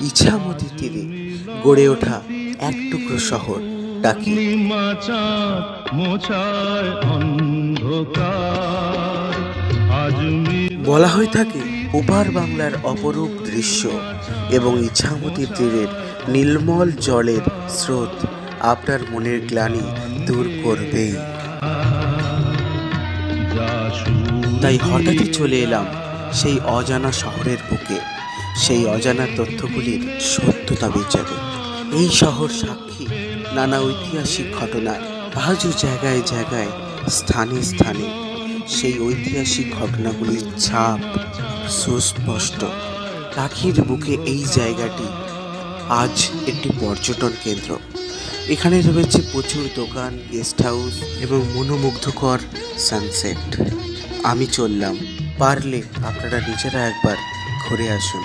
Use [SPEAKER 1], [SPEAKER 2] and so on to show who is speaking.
[SPEAKER 1] ইছামতি তীরে গড়ে ওঠা এক টুকরো শহর টাকি। বলা হয়ে থাকে ওপার বাংলার অপরূপ দৃশ্য এবং ইছামতি তীরের নীলমল জলের স্রোত আপনার মনের গ্লানি দূর করবেই। তাই হঠাৎই চলে এলাম সেই অজানা শহরের বুকে, সেই অজানা তথ্যগুলির সত্যতা বিচারে। এই শহর সাক্ষী নানা ঐতিহাসিক ঘটনার, আজও জায়গায় জায়গায় স্থানে স্থানে সেই ঐতিহাসিক ঘটনাগুলির ছাপ সুস্পষ্ট। টাকির বুকে এই জায়গাটি আজ একটি পর্যটন কেন্দ্র। এখানে রয়েছে প্রচুর দোকান, গেস্ট হাউস এবং মনোমুগ্ধকর সানসেট। আমি চললাম, পারলে আপনারা নিজেরা একবার ঘুরে আসুন।